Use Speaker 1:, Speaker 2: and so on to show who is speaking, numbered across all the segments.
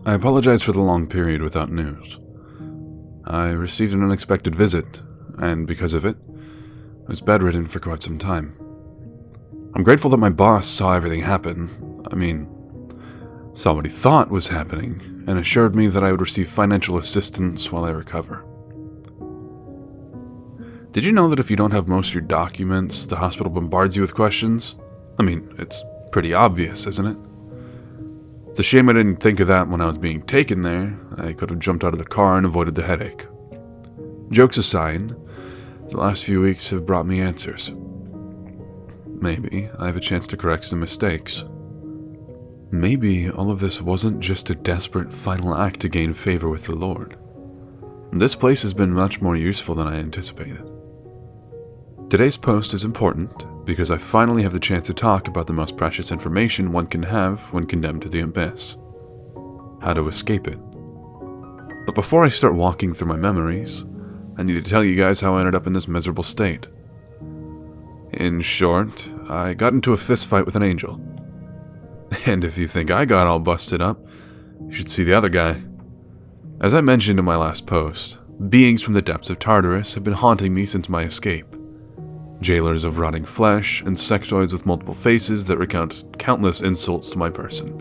Speaker 1: I apologize for the long period without news. I received an unexpected visit, and because of it, I was bedridden for quite some time. I'm grateful that my boss saw everything happen. Saw what he thought was happening, and assured me that I would receive financial assistance while I recover. Did you know that if you don't have most of your documents, the hospital bombards you with questions? It's pretty obvious, isn't it? It's a shame I didn't think of that when I was being taken there. I could have jumped out of the car and avoided the headache. Jokes aside, the last few weeks have brought me answers. Maybe I have a chance to correct some mistakes. Maybe all of this wasn't just a desperate final act to gain favor with the Lord. This place has been much more useful than I anticipated. Today's post is important because I finally have the chance to talk about the most precious information one can have when condemned to the abyss. How to escape it. But before I start walking through my memories, I need to tell you guys how I ended up in this miserable state. In short, I got into a fist fight with an angel. And if you think I got all busted up, you should see the other guy. As I mentioned in my last post, beings from the depths of Tartarus have been haunting me since my escape. Jailers of rotting flesh and sectoids with multiple faces that recount countless insults to my person.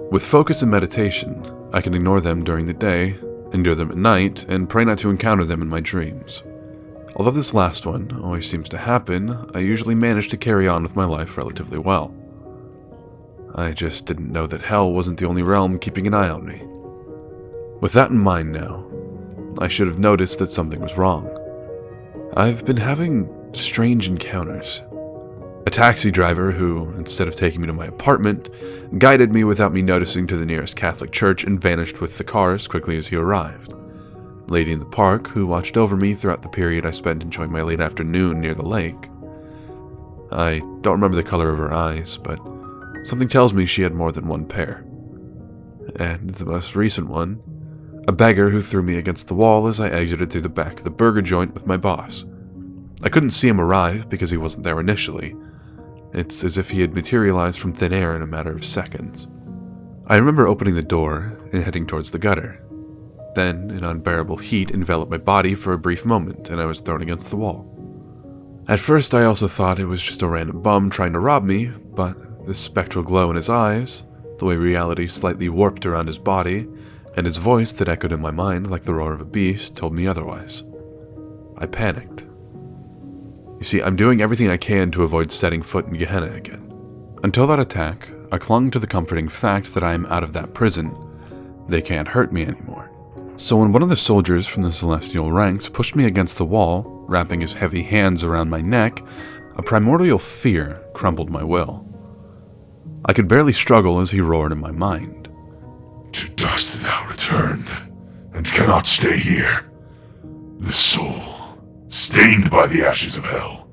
Speaker 1: With focus and meditation, I can ignore them during the day, endure them at night, and pray not to encounter them in my dreams. Although this last one always seems to happen, I usually manage to carry on with my life relatively well. I just didn't know that hell wasn't the only realm keeping an eye on me. With that in mind now, I should have noticed that something was wrong. I've been having strange encounters. A taxi driver who, instead of taking me to my apartment, guided me without me noticing to the nearest Catholic church and vanished with the car as quickly as he arrived. A lady in the park who watched over me throughout the period I spent enjoying my late afternoon near the lake. I don't remember the color of her eyes, but something tells me she had more than one pair. And the most recent one, a beggar who threw me against the wall as I exited through the back of the burger joint with my boss. I couldn't see him arrive because he wasn't there initially. It's as if he had materialized from thin air in a matter of seconds. I remember opening the door and heading towards the gutter. Then an unbearable heat enveloped my body for a brief moment and I was thrown against the wall. At first I also thought it was just a random bum trying to rob me, but the spectral glow in his eyes, the way reality slightly warped around his body, and his voice that echoed in my mind like the roar of a beast told me otherwise. I panicked. You see, I'm doing everything I can to avoid setting foot in Gehenna again. Until that attack, I clung to the comforting fact that I am out of that prison. They can't hurt me anymore. So when one of the soldiers from the celestial ranks pushed me against the wall, wrapping his heavy hands around my neck, a primordial fear crumbled my will. I could barely struggle as he roared in my mind.
Speaker 2: To dust thou returned, and cannot stay here. The soul, stained by the ashes of hell,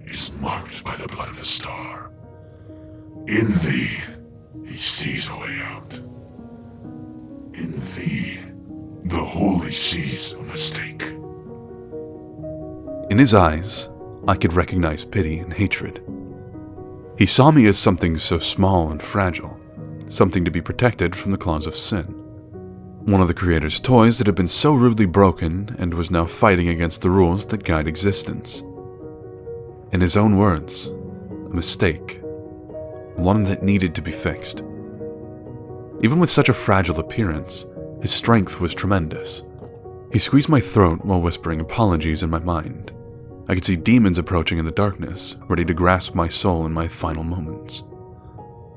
Speaker 2: is marked by the blood of the star. In thee, he sees a way out. In thee, the holy sees a mistake.
Speaker 1: In his eyes, I could recognize pity and hatred. He saw me as something so small and fragile, something to be protected from the claws of sin. One of the Creator's toys that had been so rudely broken and was now fighting against the rules that guide existence. In his own words, a mistake. One that needed to be fixed. Even with such a fragile appearance, his strength was tremendous. He squeezed my throat while whispering apologies in my mind. I could see demons approaching in the darkness, ready to grasp my soul in my final moments.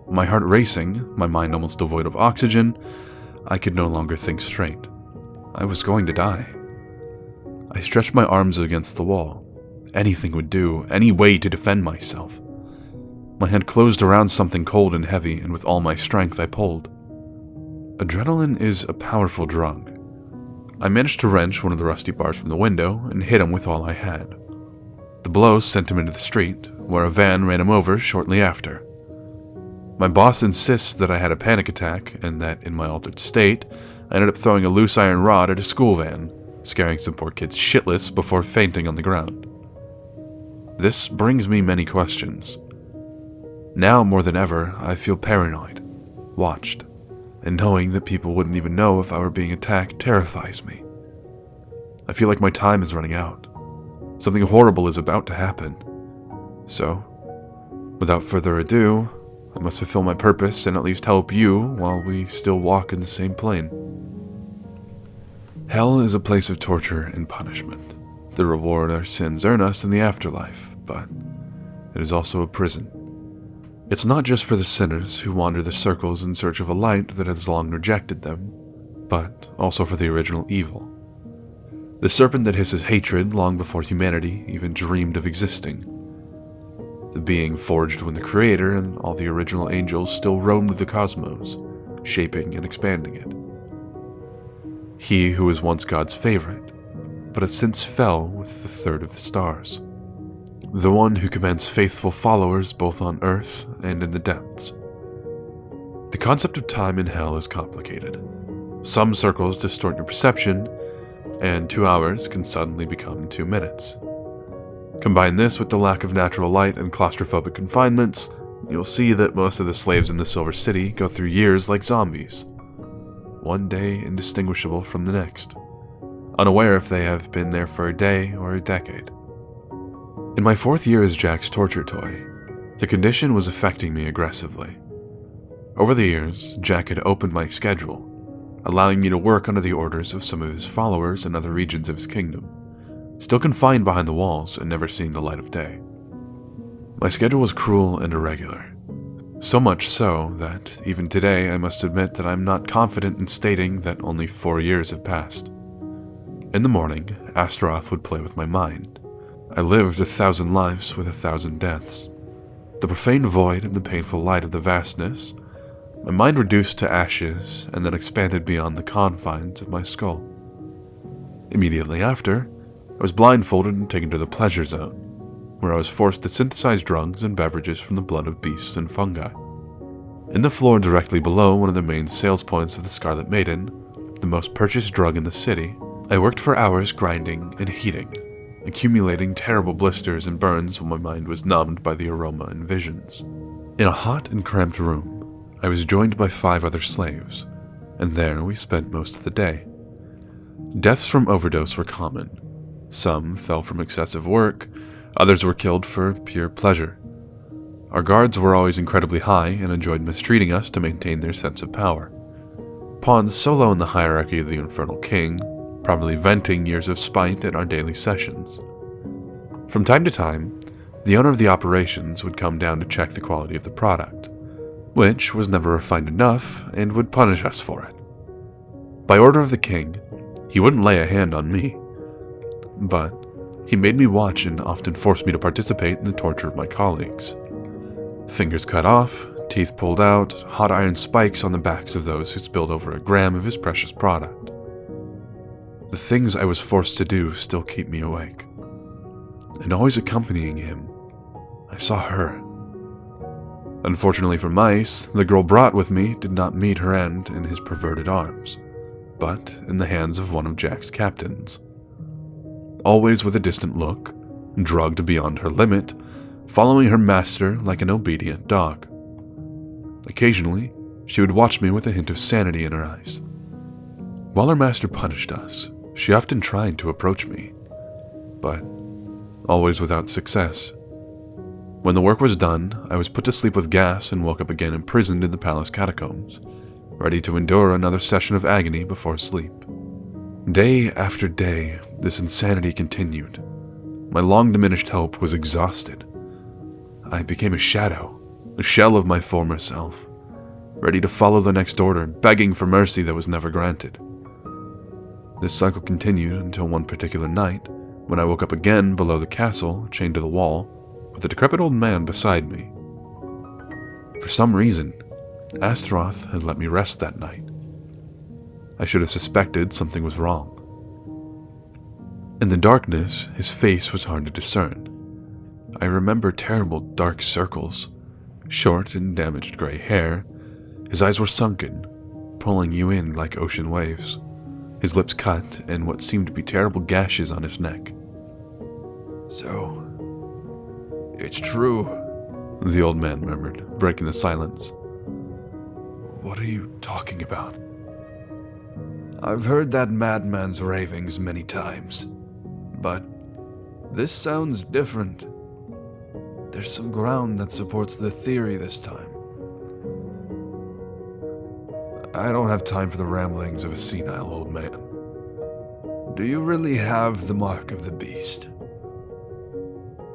Speaker 1: My heart racing, my mind almost devoid of oxygen, I could no longer think straight. I was going to die. I stretched my arms against the wall. Anything would do, any way to defend myself. My hand closed around something cold and heavy, and with all my strength I pulled. Adrenaline is a powerful drug. I managed to wrench one of the rusty bars from the window and hit him with all I had. The blow sent him into the street, where a van ran him over shortly after. My boss insists that I had a panic attack and that in my altered state, I ended up throwing a loose iron rod at a school van, scaring some poor kids shitless before fainting on the ground. This brings me many questions. Now more than ever, I feel paranoid, watched. and knowing that people wouldn't even know if I were being attacked terrifies me. I feel like my time is running out. Something horrible is about to happen. So, without further ado, I must fulfill my purpose and at least help you while we still walk in the same plane. Hell is a place of torture and punishment. The reward our sins earn us in the afterlife, but it is also a prison. It's not just for the sinners who wander the circles in search of a light that has long rejected them, but also for the original evil. The serpent that hisses hatred long before humanity even dreamed of existing. The being forged when the Creator and all the original angels still roamed the cosmos, shaping and expanding it. He who was once God's favorite, but has since fell with the third of the stars. The one who commands faithful followers both on earth and in the depths. The concept of time in hell is complicated. Some circles distort your perception, and 2 hours can suddenly become 2 minutes. Combine this with the lack of natural light and claustrophobic confinements, you'll see that most of the slaves in the Silver City go through years like zombies, one day indistinguishable from the next, unaware if they have been there for a day or a decade. In my 4th year as Jack's torture toy, the condition was affecting me aggressively. Over the years, Jack had opened my schedule, allowing me to work under the orders of some of his followers in other regions of his kingdom, still confined behind the walls and never seeing the light of day. My schedule was cruel and irregular, so much so that even today I must admit that I'm not confident in stating that only 4 years have passed. In the morning, Astaroth would play with my mind. I lived 1,000 lives with 1,000 deaths. The profane void and the painful light of the vastness, my mind reduced to ashes and then expanded beyond the confines of my skull. Immediately after, I was blindfolded and taken to the pleasure zone, where I was forced to synthesize drugs and beverages from the blood of beasts and fungi. In the floor directly below one of the main sales points of the Scarlet Maiden, the most purchased drug in the city, I worked for hours grinding and heating, accumulating terrible blisters and burns while my mind was numbed by the aroma and visions. In a hot and cramped room, I was joined by 5 other slaves, and there we spent most of the day. Deaths from overdose were common. Some fell from excessive work, others were killed for pure pleasure. Our guards were always incredibly high and enjoyed mistreating us to maintain their sense of power. Pawns so low in the hierarchy of the Infernal King, probably venting years of spite at our daily sessions. From time to time, the owner of the operations would come down to check the quality of the product, which was never refined enough and would punish us for it. By order of the king, he wouldn't lay a hand on me, but he made me watch and often forced me to participate in the torture of my colleagues. Fingers cut off, teeth pulled out, hot iron spikes on the backs of those who spilled over a gram of his precious product. The things I was forced to do still keep me awake. And always accompanying him, I saw her. Unfortunately for mice, the girl brought with me did not meet her end in his perverted arms, but in the hands of one of Jack's captains. Always with a distant look, drugged beyond her limit, following her master like an obedient dog. Occasionally, she would watch me with a hint of sanity in her eyes. While her master punished us, she often tried to approach me, but always without success. When the work was done, I was put to sleep with gas and woke up again imprisoned in the palace catacombs, ready to endure another session of agony before sleep. Day after day, this insanity continued. My long-diminished hope was exhausted. I became a shadow, a shell of my former self, ready to follow the next order, begging for mercy that was never granted. This cycle continued until one particular night, when I woke up again below the castle, chained to the wall, with a decrepit old man beside me. For some reason, Astaroth had let me rest that night. I should have suspected something was wrong. In the darkness, his face was hard to discern. I remember terrible dark circles, short and damaged gray hair. His eyes were sunken, pulling you in like ocean waves. His lips cut and what seemed to be terrible gashes on his neck.
Speaker 3: So, it's true,
Speaker 1: the old man murmured, breaking the silence. What are you talking about?
Speaker 3: I've heard that madman's ravings many times, but this sounds different. There's some ground that supports the theory this time.
Speaker 1: I don't have time for the ramblings of a senile old man.
Speaker 3: Do you really have the mark of the beast?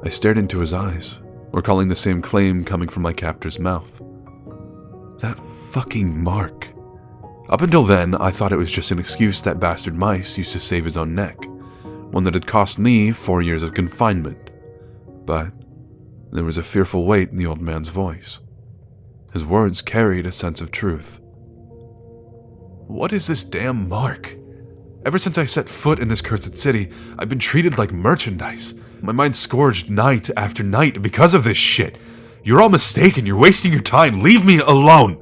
Speaker 1: I stared into his eyes, recalling the same claim coming from my captor's mouth. That fucking mark. Up until then, I thought it was just an excuse that bastard Mice used to save his own neck, one that had cost me 4 years of confinement. But there was a fearful weight in the old man's voice. His words carried a sense of truth. What is this damn mark? Ever since I set foot in this cursed city, I've been treated like merchandise. My mind's scourged night after night because of this shit. You're all mistaken. You're wasting your time. Leave me alone.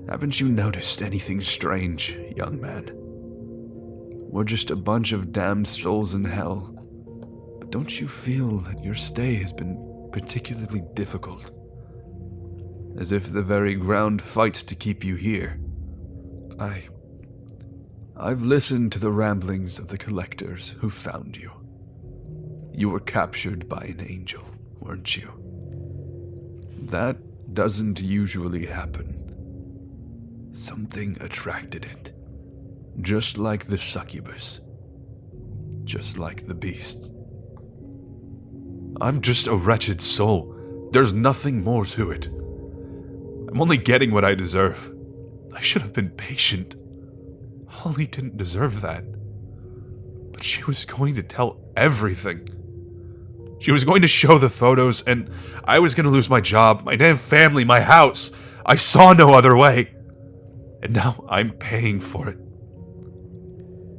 Speaker 3: Haven't you noticed anything strange, young man? We're just a bunch of damned souls in hell. But don't you feel that your stay has been particularly difficult? As if the very ground fights to keep you here. I've listened to the ramblings of the collectors who found you. You were captured by an angel, weren't you? That doesn't usually happen. Something attracted it. Just like the succubus. Just like the beast.
Speaker 1: I'm just a wretched soul. There's nothing more to it. I'm only getting what I deserve. I should have been patient. Holly didn't deserve that. But she was going to tell everything. She was going to show the photos, and I was going to lose my job, my damn family, my house. I saw no other way. And now I'm paying for it.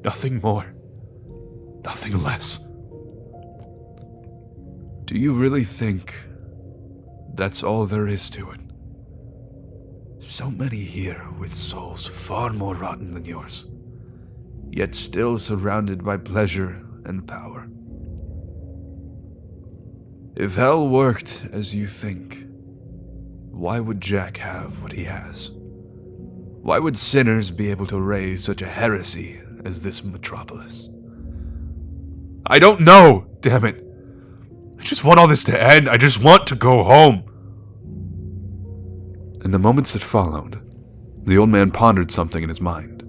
Speaker 1: Nothing more. Nothing less.
Speaker 3: Do you really think that's all there is to it? So many here with souls far more rotten than yours, yet still surrounded by pleasure and power. If hell worked as you think, why would Jack have what he has? Why would sinners be able to raise such a heresy as this metropolis?
Speaker 1: I don't know, damn it. I just want all this to end. I just want to go home. In the moments that followed, the old man pondered something in his mind,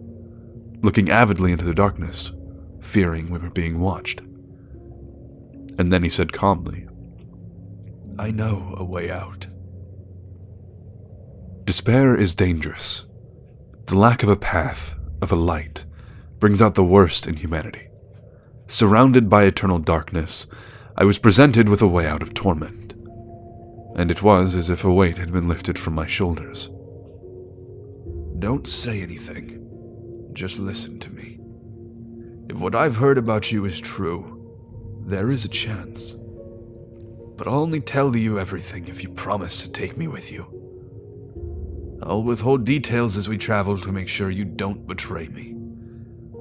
Speaker 1: looking avidly into the darkness, fearing we were being watched. And then he said calmly,
Speaker 3: I know a way out.
Speaker 1: Despair is dangerous. The lack of a path, of a light, brings out the worst in humanity. Surrounded by eternal darkness, I was presented with a way out of torment. And it was as if a weight had been lifted from my shoulders.
Speaker 3: Don't say anything. Just listen to me. If what I've heard about you is true, there is a chance. But I'll only tell you everything if you promise to take me with you. I'll withhold details as we travel to make sure you don't betray me.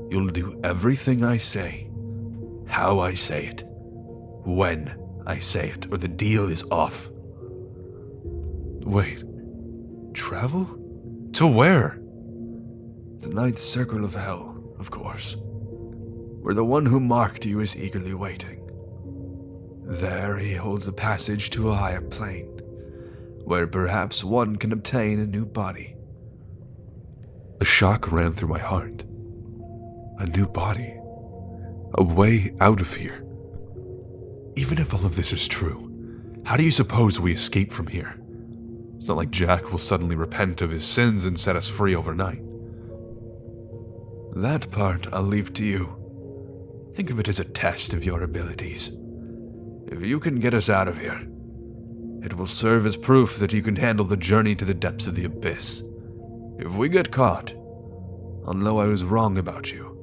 Speaker 3: You'll do everything I say, how I say it, when I say it, or the deal is off.
Speaker 1: Wait, travel? To where?
Speaker 3: The ninth circle of hell, of course, where the one who marked you is eagerly waiting. There he holds a passage to a higher plane, where perhaps one can obtain a new body.
Speaker 1: A shock ran through my heart. A new body. A way out of here. Even if all of this is true, how do you suppose we escape from here? It's not like Jack will suddenly repent of his sins and set us free overnight.
Speaker 3: That part I'll leave to you. Think of it as a test of your abilities. If you can get us out of here, it will serve as proof that you can handle the journey to the depths of the abyss. If we get caught, I'll know I was wrong about you.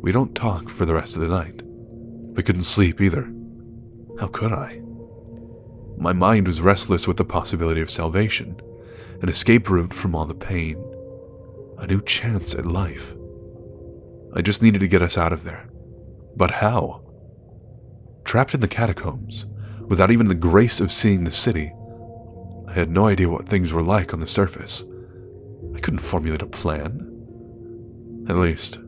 Speaker 1: We don't talk for the rest of the night. We couldn't sleep either. How could I? My mind was restless with the possibility of salvation, an escape route from all the pain, a new chance at life. I just needed to get us out of there. But how? Trapped in the catacombs, without even the grace of seeing the city, I had no idea what things were like on the surface. I couldn't formulate a plan. At least,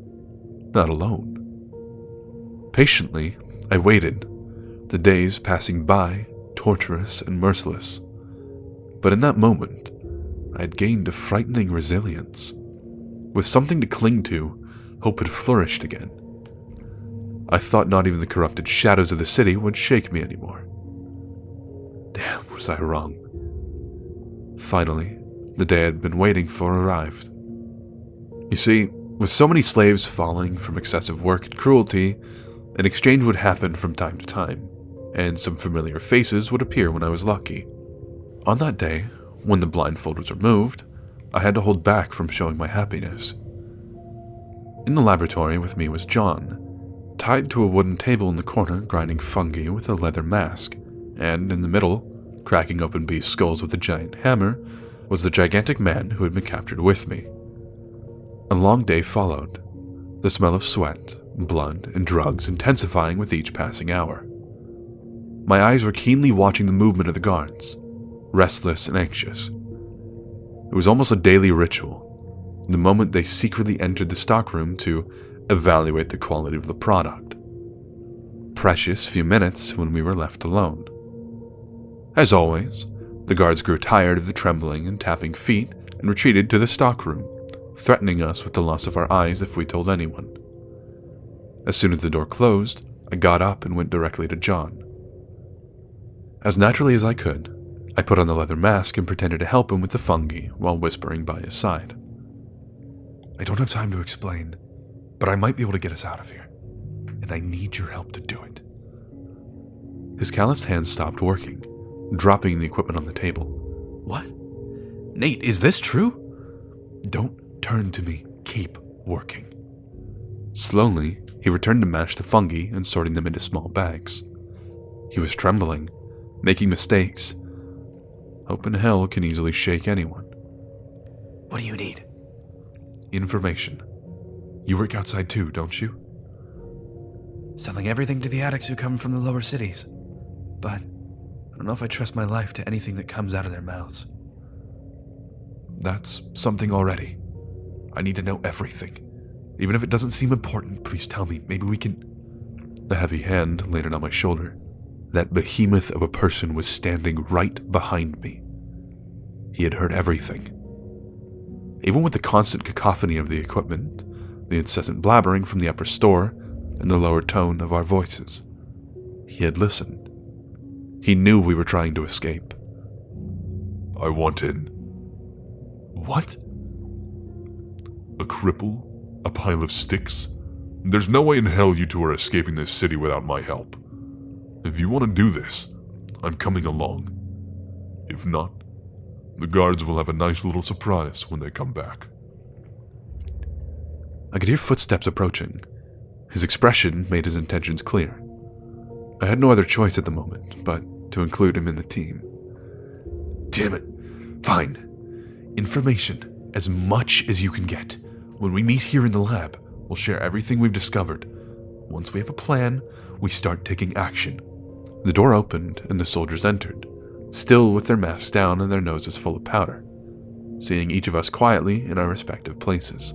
Speaker 1: not alone. Patiently, I waited, the days passing by, torturous and merciless. But in that moment, I had gained a frightening resilience. With something to cling to, hope had flourished again. I thought not even the corrupted shadows of the city would shake me anymore. Damn, was I wrong. Finally, the day I'd been waiting for arrived. You see, with so many slaves falling from excessive work and cruelty, an exchange would happen from time to time, and some familiar faces would appear when I was lucky. On that day, when the blindfold was removed, I had to hold back from showing my happiness. In the laboratory with me was John, tied to a wooden table in the corner grinding fungi with a leather mask, and in the middle, cracking open beast skulls with a giant hammer, was the gigantic man who had been captured with me. A long day followed, the smell of sweat, blood, and drugs intensifying with each passing hour. My eyes were keenly watching the movement of the guards, restless and anxious. It was almost a daily ritual, the moment they secretly entered the stockroom to evaluate the quality of the product. Precious few minutes when we were left alone. As always, the guards grew tired of the trembling and tapping feet and retreated to the stockroom, threatening us with the loss of our eyes if we told anyone. As soon as the door closed, I got up and went directly to John. As naturally as I could, I put on the leather mask and pretended to help him with the fungi while whispering by his side. I don't have time to explain, but I might be able to get us out of here, and I need your help to do it. His calloused hands stopped working, dropping the equipment on the table.
Speaker 3: What? Nate, is this true?
Speaker 1: Don't turn to me. Keep working. Slowly, he returned to mash the fungi and sorting them into small bags. He was trembling, making mistakes. Hope in hell can easily shake anyone.
Speaker 3: What do you need?
Speaker 1: Information. You work outside too, don't you?
Speaker 3: Selling everything to the addicts who come from the lower cities. But I don't know if I trust my life to anything that comes out of their mouths.
Speaker 1: That's something already. I need to know everything. Even if it doesn't seem important, please tell me. Maybe we can... The heavy hand landed on my shoulder. That behemoth of a person was standing right behind me. He had heard everything. Even with the constant cacophony of the equipment, the incessant blabbering from the upper store, and the lower tone of our voices, he had listened. He knew we were trying to escape.
Speaker 2: I want in.
Speaker 1: What?
Speaker 2: A cripple? A pile of sticks? There's no way in hell you two are escaping this city without my help. If you want to do this, I'm coming along. If not, the guards will have a nice little surprise when they come back.
Speaker 1: I could hear footsteps approaching. His expression made his intentions clear. I had no other choice at the moment but to include him in the team. Damn it. Fine. Information, as much as you can get. When we meet here in the lab, we'll share everything we've discovered. Once we have a plan, we start taking action. The door opened and the soldiers entered, still with their masks down and their noses full of powder, seeing each of us quietly in our respective places.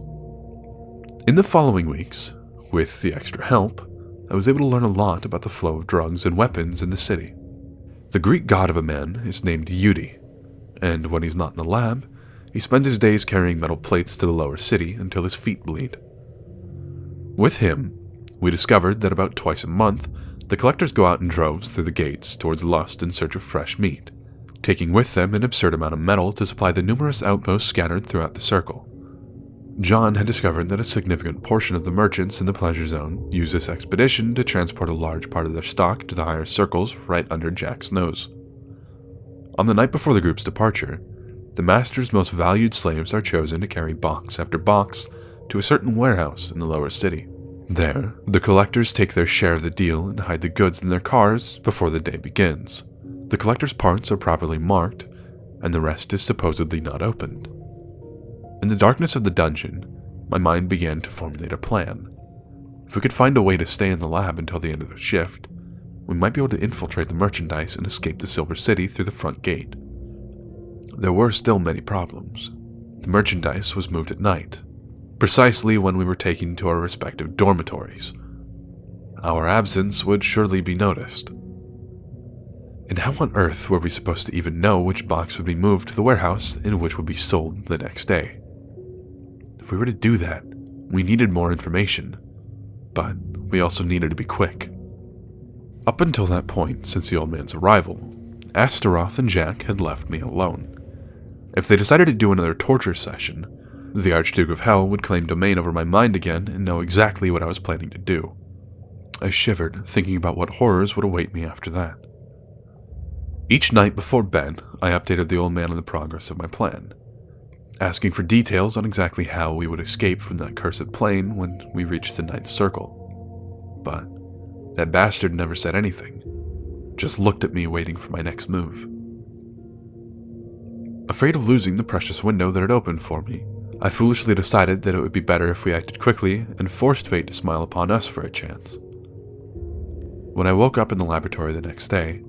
Speaker 1: In the following weeks, with the extra help, I was able to learn a lot about the flow of drugs and weapons in the city. The Greek god of a man is named Yudi, and when he's not in the lab, he spends his days carrying metal plates to the lower city until his feet bleed. With him, we discovered that about twice a month, the collectors go out in droves through the gates towards Lust in search of fresh meat, taking with them an absurd amount of metal to supply the numerous outposts scattered throughout the circle. John had discovered that a significant portion of the merchants in the pleasure zone use this expedition to transport a large part of their stock to the higher circles right under Jack's nose. On the night before the group's departure, the master's most valued slaves are chosen to carry box after box to a certain warehouse in the lower city. There, the collectors take their share of the deal and hide the goods in their cars before the day begins. The collectors' parts are properly marked, and the rest is supposedly not opened. In the darkness of the dungeon, my mind began to formulate a plan. If we could find a way to stay in the lab until the end of the shift, we might be able to infiltrate the merchandise and escape the Silver City through the front gate. There were still many problems. The merchandise was moved at night, precisely when we were taken to our respective dormitories. Our absence would surely be noticed. And how on earth were we supposed to even know which box would be moved to the warehouse and which would be sold the next day? If we were to do that, we needed more information, but we also needed to be quick. Up until that point, since the old man's arrival, Astaroth and Jack had left me alone. If they decided to do another torture session, the Archduke of Hell would claim domain over my mind again and know exactly what I was planning to do. I shivered, thinking about what horrors would await me after that. Each night before bed, I updated the old man on the progress of my plan, asking for details on exactly how we would escape from that cursed plane when we reached the ninth circle. But that bastard never said anything, just looked at me waiting for my next move. Afraid of losing the precious window that had opened for me, I foolishly decided that it would be better if we acted quickly and forced fate to smile upon us for a chance. When I woke up in the laboratory the next day,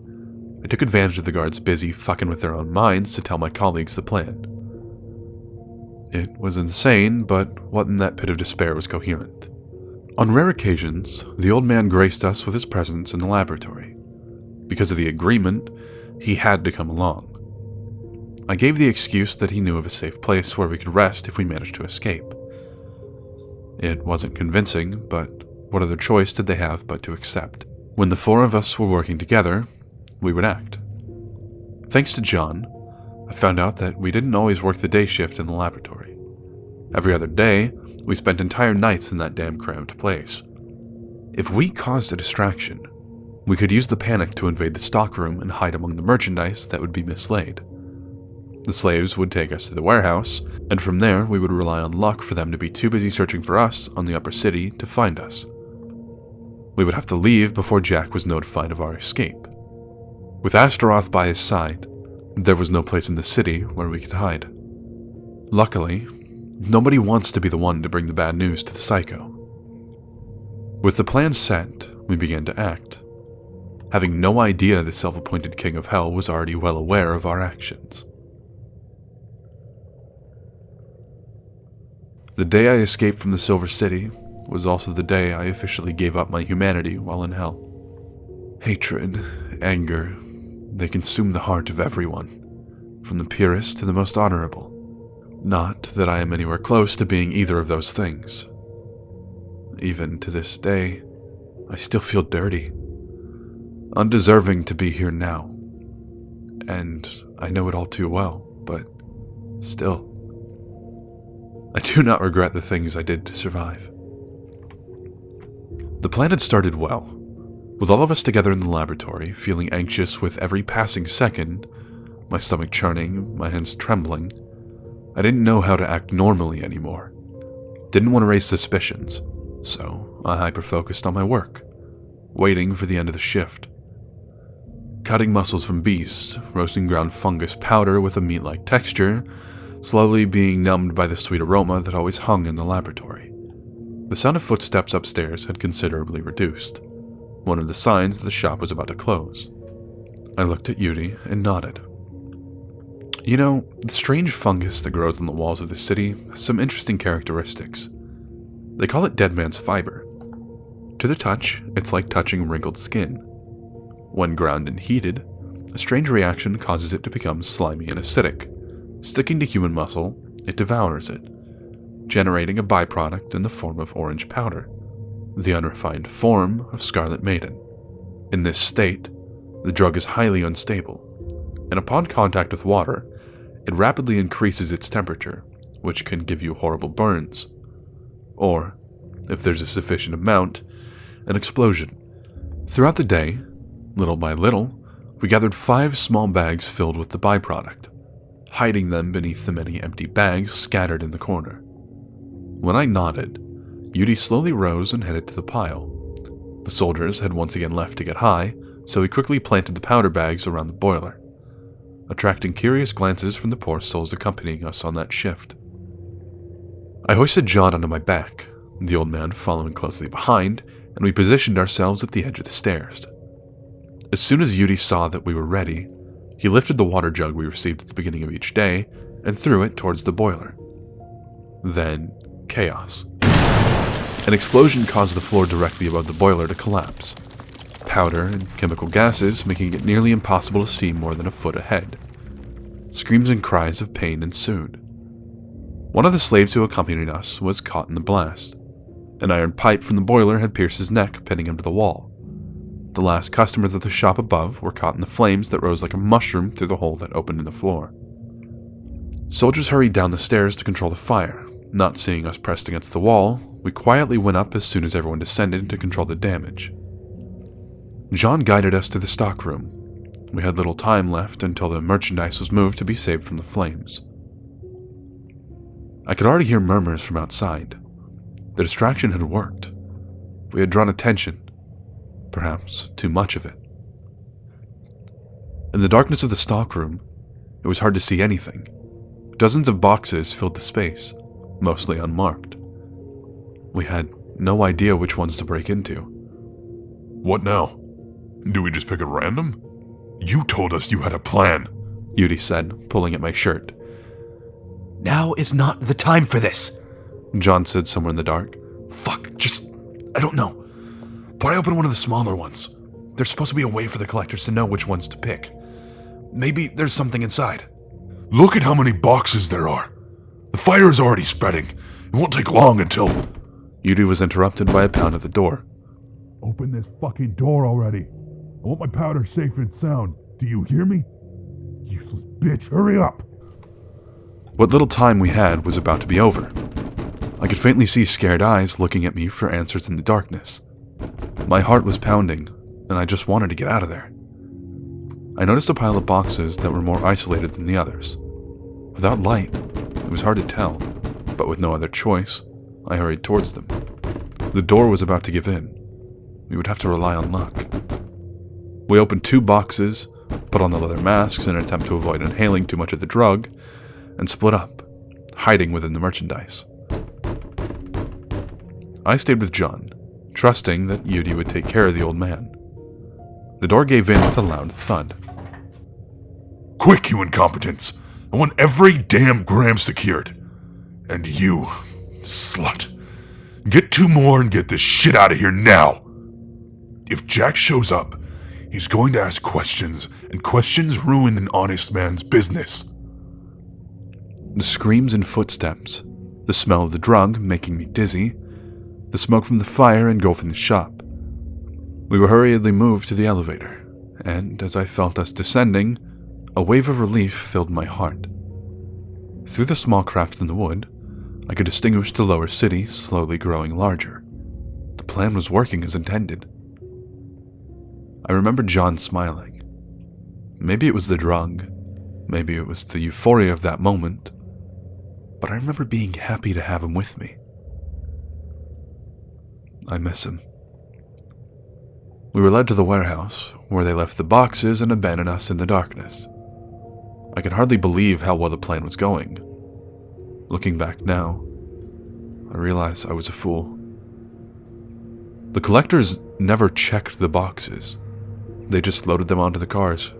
Speaker 1: I took advantage of the guards busy fucking with their own minds to tell my colleagues the plan. It was insane, but what in that pit of despair was coherent? On rare occasions, the old man graced us with his presence in the laboratory. Because of the agreement, he had to come along. I gave the excuse that he knew of a safe place where we could rest if we managed to escape. It wasn't convincing, but what other choice did they have but to accept? When the four of us were working together, we would act. Thanks to John, I found out that we didn't always work the day shift in the laboratory. Every other day, we spent entire nights in that damn cramped place. If we caused a distraction, we could use the panic to invade the stockroom and hide among the merchandise that would be mislaid. The slaves would take us to the warehouse, and from there we would rely on luck for them to be too busy searching for us on the upper city to find us. We would have to leave before Jack was notified of our escape. With Astaroth by his side, there was no place in the city where we could hide. Luckily, nobody wants to be the one to bring the bad news to the Psycho. With the plan set, we began to act, having no idea the self-appointed King of Hell was already well aware of our actions. The day I escaped from the Silver City was also the day I officially gave up my humanity while in hell. Hatred, anger, they consume the heart of everyone, from the purest to the most honorable. Not that I am anywhere close to being either of those things. Even to this day, I still feel dirty, undeserving to be here now. And I know it all too well, but still, I do not regret the things I did to survive. The plan had started well. With all of us together in the laboratory, feeling anxious with every passing second, my stomach churning, my hands trembling, I didn't know how to act normally anymore. Didn't want to raise suspicions, so I hyper-focused on my work, waiting for the end of the shift. Cutting muscles from beasts, roasting ground fungus powder with a meat-like texture, slowly being numbed by the sweet aroma that always hung in the laboratory. The sound of footsteps upstairs had considerably reduced, one of the signs that the shop was about to close. I looked at Yudi and nodded. You know, the strange fungus that grows on the walls of the city has some interesting characteristics. They call it dead man's fiber. To the touch, it's like touching wrinkled skin. When ground and heated, a strange reaction causes it to become slimy and acidic. Sticking to human muscle, it devours it, generating a byproduct in the form of orange powder, the unrefined form of Scarlet Maiden. In this state, the drug is highly unstable, and upon contact with water, it rapidly increases its temperature, which can give you horrible burns. Or, if there's a sufficient amount, an explosion. Throughout the day, little by little, we gathered 5 small bags filled with the byproduct, hiding them beneath the many empty bags scattered in the corner. When I nodded, Yudi slowly rose and headed to the pile. The soldiers had once again left to get high, so he quickly planted the powder bags around the boiler, attracting curious glances from the poor souls accompanying us on that shift. I hoisted John onto my back, the old man following closely behind, and we positioned ourselves at the edge of the stairs. As soon as Yudi saw that we were ready, He lifted the water jug we received at the beginning of each day and threw it towards the boiler. Then, chaos. An explosion caused the floor directly above the boiler to collapse. Powder and chemical gases making it nearly impossible to see more than a foot ahead. Screams and cries of pain ensued. One of the slaves who accompanied us was caught in the blast. An iron pipe from the boiler had pierced his neck, pinning him to the wall. The last customers of the shop above were caught in the flames that rose like a mushroom through the hole that opened in the floor. Soldiers hurried down the stairs to control the fire. Not seeing us pressed against the wall, we quietly went up as soon as everyone descended to control the damage. John guided us to the stockroom. We had little time left until the merchandise was moved to be saved from the flames. I could already hear murmurs from outside. The distraction had worked. We had drawn attention, perhaps too much of it. In the darkness of the stockroom, it was hard to see anything. Dozens of boxes filled the space, mostly unmarked. We had no idea which ones to break into.
Speaker 2: What now? Do we just pick at random? You told us you had a plan,
Speaker 1: Yudi said, pulling at my shirt.
Speaker 3: Now is not the time for this,
Speaker 1: John said somewhere in the dark.
Speaker 3: Fuck, I don't know. Pry open one of the smaller ones. There's supposed to be a way for the collectors to know which ones to pick. Maybe there's something inside.
Speaker 2: Look at how many boxes there are. The fire is already spreading. It won't take long until...
Speaker 1: Yudi was interrupted by a pound at the door.
Speaker 4: Open this fucking door already. I want my powder safe and sound. Do you hear me? Useless bitch, hurry up!
Speaker 1: What little time we had was about to be over. I could faintly see scared eyes looking at me for answers in the darkness. My heart was pounding, and I just wanted to get out of there. I noticed a pile of boxes that were more isolated than the others. Without light, it was hard to tell, but with no other choice, I hurried towards them. The door was about to give in. We would have to rely on luck. We opened 2 boxes, put on the leather masks in an attempt to avoid inhaling too much of the drug, and split up, hiding within the merchandise. I stayed with John, trusting that Yudi would take care of the old man. The door gave in with a loud thud.
Speaker 2: Quick, you incompetents! I want every damn gram secured. And you, slut, get 2 more and get this shit out of here now! If Jack shows up, he's going to ask questions, and questions ruin an honest man's business.
Speaker 1: The screams and footsteps, the smell of the drug making me dizzy, the smoke from the fire engulfing the shop. We were hurriedly moved to the elevator, and as I felt us descending, a wave of relief filled my heart. Through the small cracks in the wood, I could distinguish the lower city slowly growing larger. The plan was working as intended. I remember John smiling. Maybe it was the drug, maybe it was the euphoria of that moment, but I remember being happy to have him with me. I miss him. We were led to the warehouse, where they left the boxes and abandoned us in the darkness. I could hardly believe how well the plan was going. Looking back now, I realize I was a fool. The collectors never checked the boxes. They just loaded them onto the cars.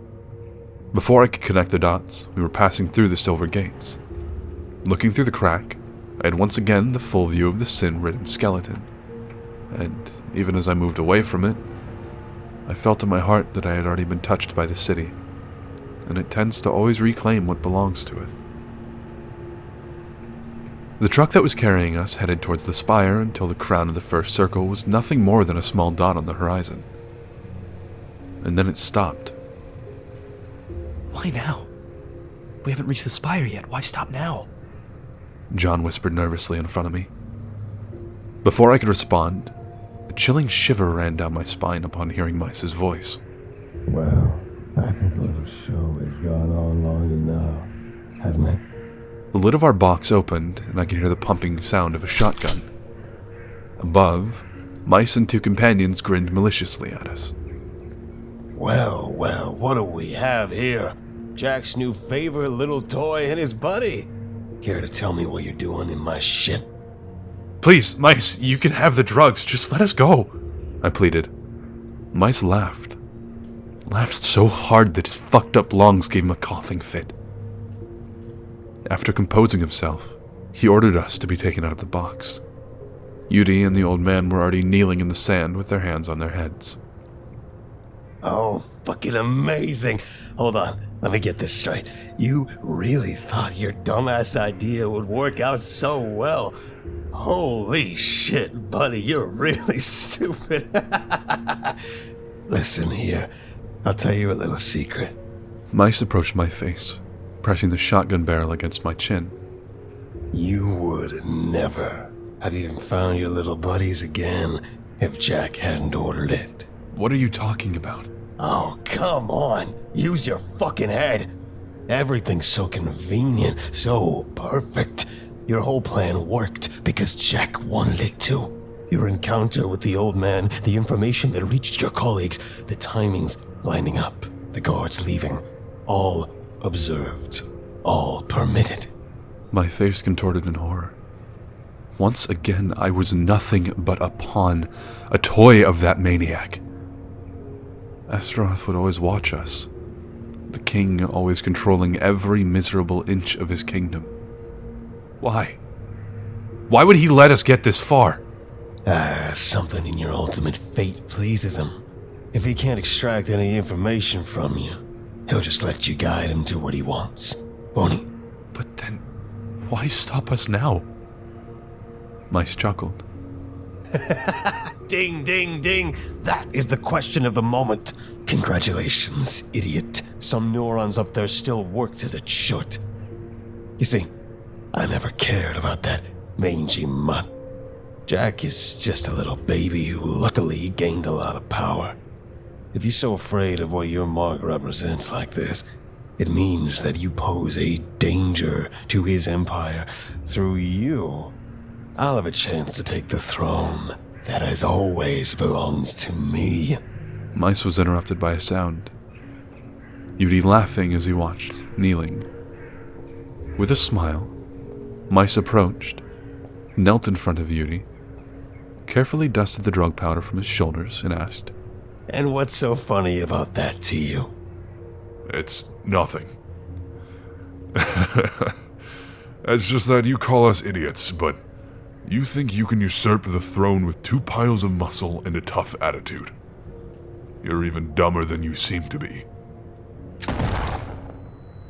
Speaker 1: Before I could connect the dots, we were passing through the silver gates. Looking through the crack, I had once again the full view of the sin-ridden skeleton. And even as I moved away from it, I felt in my heart that I had already been touched by the city, and it tends to always reclaim what belongs to it. The truck that was carrying us headed towards the spire until the crown of the first circle was nothing more than a small dot on the horizon. And then it stopped.
Speaker 3: Why now? We haven't reached the spire yet. Why stop now?
Speaker 1: John whispered nervously in front of me. Before I could respond, a chilling shiver ran down my spine upon hearing Mice's voice.
Speaker 5: Well, I think a little show has gone on long enough, hasn't it?
Speaker 1: The lid of our box opened, and I could hear the pumping sound of a shotgun. Above, Mice and 2 companions grinned maliciously at us.
Speaker 6: Well, what do we have here? Jack's new favorite little toy and his buddy. Care to tell me what you're doing in my shit?
Speaker 1: Please, Mice, you can have the drugs. Just let us go, I pleaded. Mice laughed. laughed so hard that his fucked up lungs gave him a coughing fit. After composing himself, he ordered us to be taken out of the box. Yudi and the old man were already kneeling in the sand with their hands on their heads.
Speaker 6: Oh, fucking amazing. Hold on, let me get this straight. You really thought your dumbass idea would work out so well? Holy shit, buddy, you're really stupid. Listen here, I'll tell you a little secret.
Speaker 1: Mice approached my face, pressing the shotgun barrel against my chin.
Speaker 6: You would never have even found your little buddies again if Jack hadn't ordered it.
Speaker 1: What are you talking about?
Speaker 6: Oh, come on. Use your fucking head. Everything's so convenient, so perfect. Your whole plan worked because Jack wanted it to. Your encounter with the old man, the information that reached your colleagues, the timings lining up, the guards leaving, all observed, all permitted.
Speaker 1: My face contorted in horror. Once again, I was nothing but a pawn, a toy of that maniac. Astaroth would always watch us, the king always controlling every miserable inch of his kingdom. Why? Why would he let us get this far?
Speaker 6: Something in your ultimate fate pleases him. If he can't extract any information from you, he'll just let you guide him to what he wants, won't he?
Speaker 1: But then, why stop us now? Mice chuckled.
Speaker 6: Ding, ding, ding. That is the question of the moment. Congratulations, idiot. Some neurons up there still worked as it should. You see, I never cared about that mangy mutt. Jack is just a little baby who luckily gained a lot of power. If you're so afraid of what your mark represents like this, it means that you pose a danger to his empire. Through you, I'll have a chance to take the throne that has always belonged to me.
Speaker 1: Mice was interrupted by a sound. Yudi laughing as he watched, kneeling. With a smile, Mice approached, knelt in front of Yudi, carefully dusted the drug powder from his shoulders, and asked,
Speaker 6: And what's so funny about that to you?
Speaker 2: It's nothing. It's just that you call us idiots, but you think you can usurp the throne with 2 piles of muscle and a tough attitude. You're even dumber than you seem to be.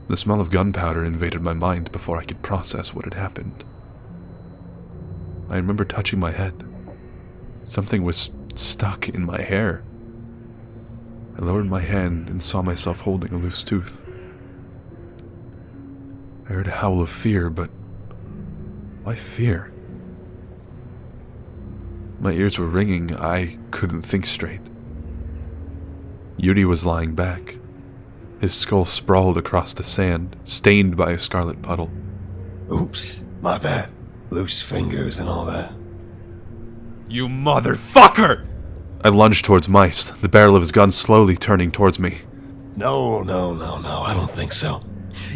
Speaker 1: The smell of gunpowder invaded my mind before I could process what had happened. I remember touching my head. Something was stuck in my hair. I lowered my hand and saw myself holding a loose tooth. I heard a howl of fear, but why fear? My ears were ringing. I couldn't think straight. Yudi was lying back. His skull sprawled across the sand, stained by a scarlet puddle.
Speaker 6: Oops, my bad. Loose fingers and all that.
Speaker 1: You motherfucker! I lunged towards Mice, the barrel of his gun slowly turning towards me.
Speaker 6: No, I don't think so.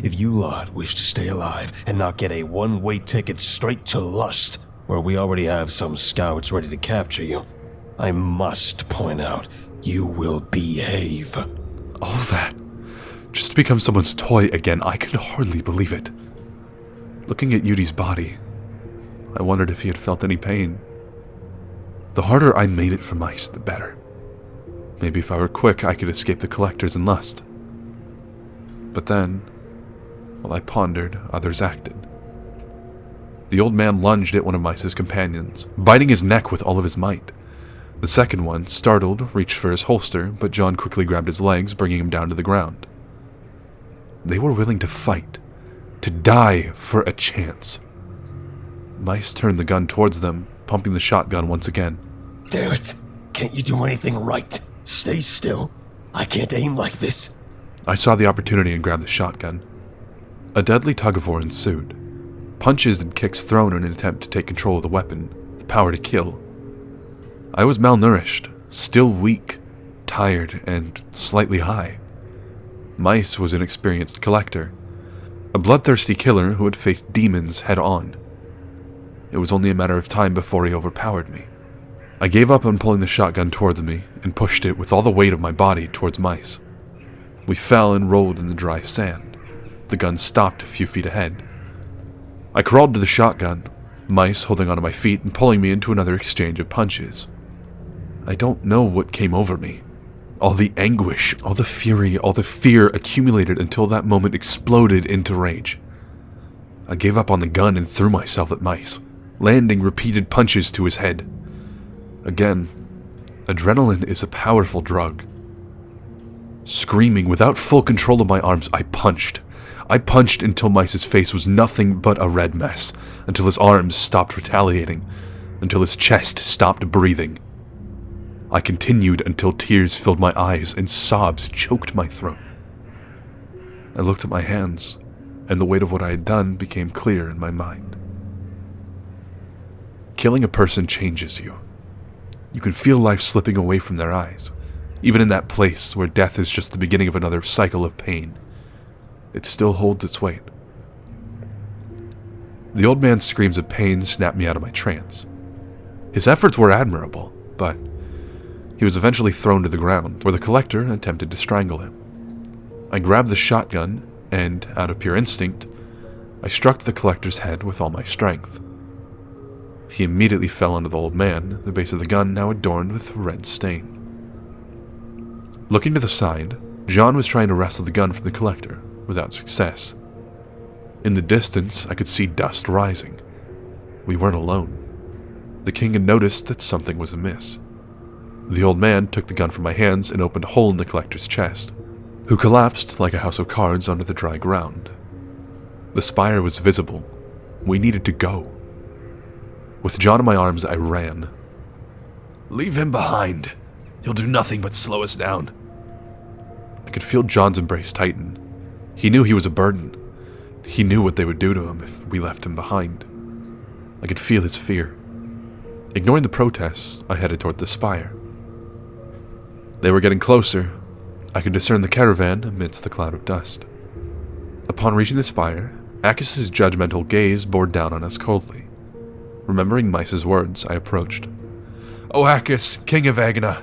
Speaker 6: If you lot wish to stay alive and not get a one-way ticket straight to Lust, where we already have some scouts ready to capture you, I must point out, you will behave.
Speaker 1: All that, just to become someone's toy again, I could hardly believe it. Looking at Yudi's body, I wondered if he had felt any pain. The harder I made it for Mice, the better. Maybe if I were quick, I could escape the collectors in Lust. But then, while I pondered, others acted. The old man lunged at one of Mice's companions, biting his neck with all of his might. The second one, startled, reached for his holster, but John quickly grabbed his legs, bringing him down to the ground. They were willing to fight, to die for a chance. Mice turned the gun towards them, pumping the shotgun once again.
Speaker 6: Damn it! Can't you do anything right? Stay still. I can't aim like this.
Speaker 1: I saw the opportunity and grabbed the shotgun. A deadly tug-of-war ensued. Punches and kicks thrown in an attempt to take control of the weapon, the power to kill. I was malnourished, still weak, tired, and slightly high. Mice was an experienced collector, a bloodthirsty killer who had faced demons head-on. It was only a matter of time before he overpowered me. I gave up on pulling the shotgun towards me and pushed it with all the weight of my body towards Mice. We fell and rolled in the dry sand. The gun stopped a few feet ahead. I crawled to the shotgun, mice holding onto my feet and pulling me into another exchange of punches. I don't know what came over me. All the anguish, all the fury, all the fear accumulated until that moment exploded into rage. I gave up on the gun and threw myself at Mice, landing repeated punches to his head. Again, adrenaline is a powerful drug. Screaming without full control of my arms, I punched. I punched until Mice's face was nothing but a red mess, until his arms stopped retaliating, until his chest stopped breathing. I continued until tears filled my eyes and sobs choked my throat. I looked at my hands, and the weight of what I had done became clear in my mind. Killing a person changes you. You can feel life slipping away from their eyes, even in that place where death is just the beginning of another cycle of pain. It still holds its weight. The old man's screams of pain snapped me out of my trance. His efforts were admirable, but he was eventually thrown to the ground, where the collector attempted to strangle him. I grabbed the shotgun, and, out of pure instinct, I struck the collector's head with all my strength. He immediately fell onto the old man, the base of the gun now adorned with a red stain. Looking to the side, John was trying to wrestle the gun from the collector, without success. In the distance, I could see dust rising. We weren't alone. The king had noticed that something was amiss. The old man took the gun from my hands and opened a hole in the collector's chest, who collapsed like a house of cards onto the dry ground. The spire was visible. We needed to go. With John in my arms, I ran.
Speaker 3: Leave him behind. He'll do nothing but slow us down.
Speaker 1: I could feel John's embrace tighten. He knew he was a burden. He knew what they would do to him if we left him behind. I could feel his fear. Ignoring the protests, I headed toward the spire. They were getting closer. I could discern the caravan amidst the cloud of dust. Upon reaching the spire, Akis's judgmental gaze bore down on us coldly. Remembering Mice's words, I approached.
Speaker 3: O Akis, king of Agna,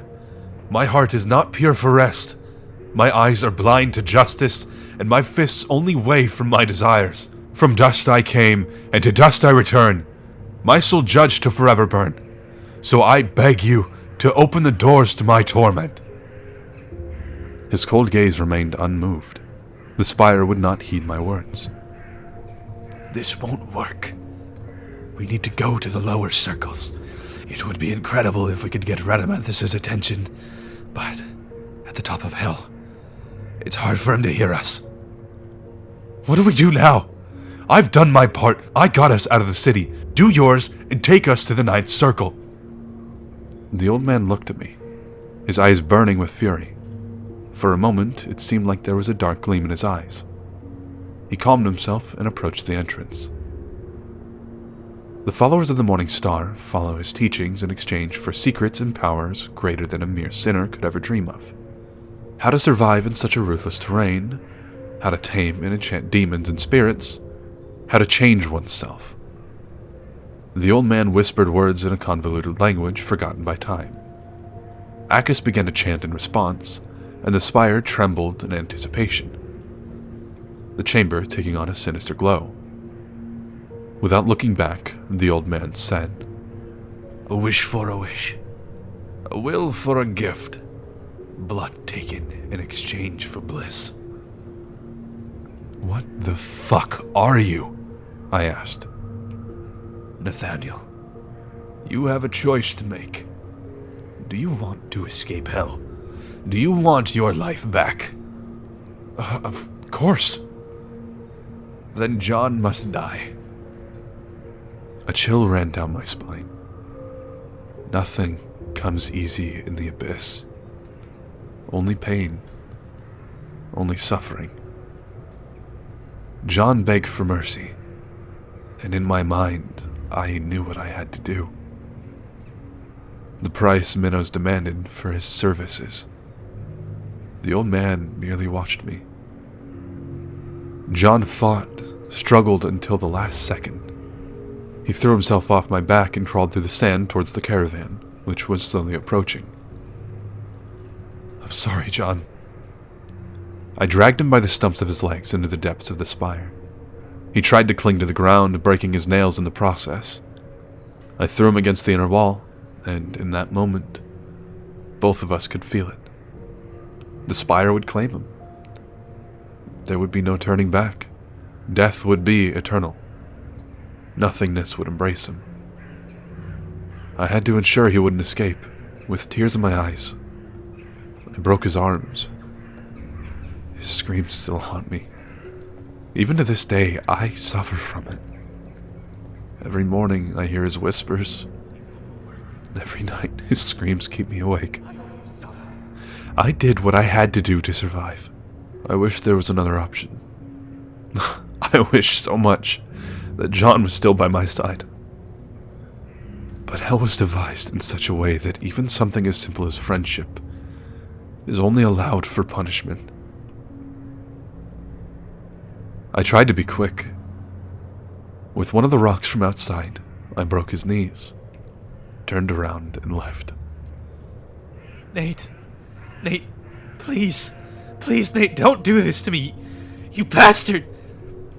Speaker 3: my heart is not pure for rest. My eyes are blind to justice, and my fists only weigh from my desires. From dust I came, and to dust I return. My soul judged to forever burn. So I beg you to open the doors to my torment.
Speaker 1: His cold gaze remained unmoved. The spire would not heed my words.
Speaker 3: This won't work. We need to go to the lower circles. It would be incredible if we could get Radamanthus's attention, but at the top of hell, it's hard for him to hear us. What do we do now? I've done my part. I got us out of the city. Do yours and take us to the ninth circle.
Speaker 1: The old man looked at me, his eyes burning with fury. For a moment, it seemed like there was a dark gleam in his eyes. He calmed himself and approached the entrance. The followers of the Morning Star follow his teachings in exchange for secrets and powers greater than a mere sinner could ever dream of. How to survive in such a ruthless terrain, how to tame and enchant demons and spirits, how to change oneself. The old man whispered words in a convoluted language forgotten by time. Akis began to chant in response, and the spire trembled in anticipation, the chamber taking on a sinister glow. Without looking back, the old man said,
Speaker 3: A wish for a wish. A will for a gift. Blood taken in exchange for bliss.
Speaker 1: What the fuck are you? I asked.
Speaker 3: Nathaniel, you have a choice to make. Do you want to escape hell? Do you want your life back?
Speaker 1: Of course.
Speaker 3: Then John must die.
Speaker 1: A chill ran down my spine. Nothing comes easy in the abyss. Only pain. Only suffering. John begged for mercy, and in my mind, I knew what I had to do. The price Minos demanded for his services. The old man merely watched me. John fought, struggled until the last second. He threw himself off my back and crawled through the sand towards the caravan, which was slowly approaching. I'm sorry, John. I dragged him by the stumps of his legs into the depths of the spire. He tried to cling to the ground, breaking his nails in the process. I threw him against the inner wall, and in that moment, both of us could feel it. The spire would claim him. There would be no turning back. Death would be eternal. Nothingness would embrace him. I had to ensure he wouldn't escape. With tears in my eyes, I broke his arms. His screams still haunt me. Even to this day, I suffer from it. Every morning, I hear his whispers. Every night, his screams keep me awake. I did what I had to do to survive. I wish there was another option. I wish so much that John was still by my side. But hell was devised in such a way that even something as simple as friendship is only allowed for punishment. I tried to be quick. With one of the rocks from outside, I broke his knees, turned around, and left.
Speaker 3: Nate, please, Nate, don't do this to me. You bastard.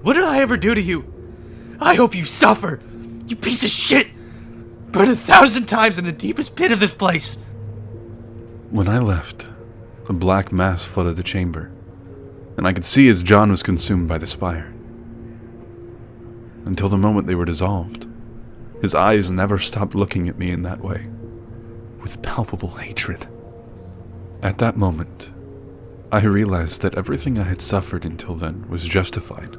Speaker 3: What did I ever do to you? I hope you suffer. You piece of shit. Burn 1,000 times in the deepest pit of this place.
Speaker 1: When I left, a black mass flooded the chamber, and I could see as John was consumed by the spire. Until the moment they were dissolved, his eyes never stopped looking at me in that way, with palpable hatred. At that moment, I realized that everything I had suffered until then was justified.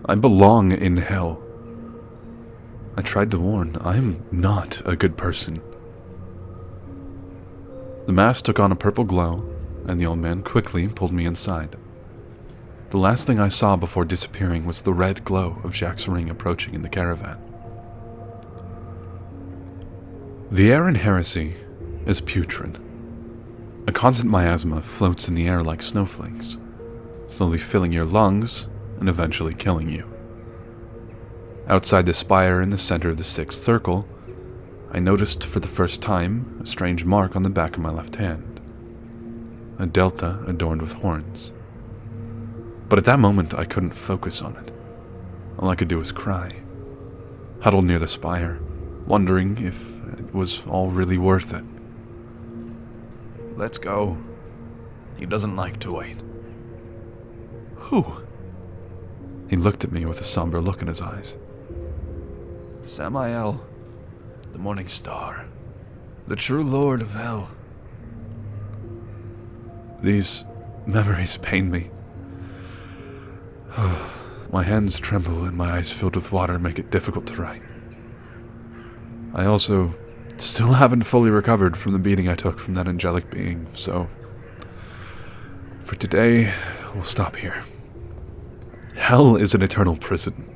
Speaker 1: I belong in hell. I tried to warn, I'm not a good person. The mask took on a purple glow, and the old man quickly pulled me inside. The last thing I saw before disappearing was the red glow of Jack's ring approaching in the caravan. The air in Heresy is putrid. A constant miasma floats in the air like snowflakes, slowly filling your lungs and eventually killing you. Outside the spire in the center of the sixth circle, I noticed for the first time a strange mark on the back of my left hand. A delta adorned with horns. But at that moment, I couldn't focus on it. All I could do was cry, huddled near the spire, wondering if it was all really worth it.
Speaker 3: Let's go. He doesn't like to wait.
Speaker 1: Who? He looked at me with a somber look in his eyes.
Speaker 3: Samael, the Morning Star, the true Lord of Hell.
Speaker 1: These memories pain me. My hands tremble and my eyes filled with water make it difficult to write. I also still haven't fully recovered from the beating I took from that angelic being, so for today, we'll stop here. Hell is an eternal prison,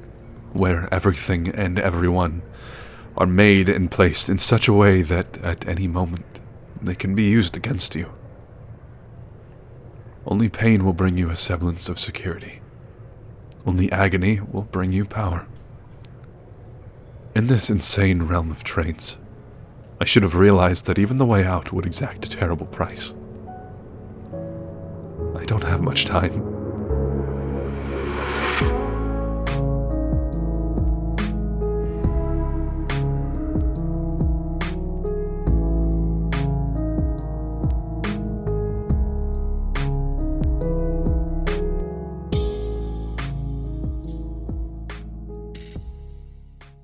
Speaker 1: where everything and everyone are made and placed in such a way that at any moment they can be used against you. Only pain will bring you a semblance of security. Only agony will bring you power. In this insane realm of traits, I should have realized that even the way out would exact a terrible price. I don't have much time.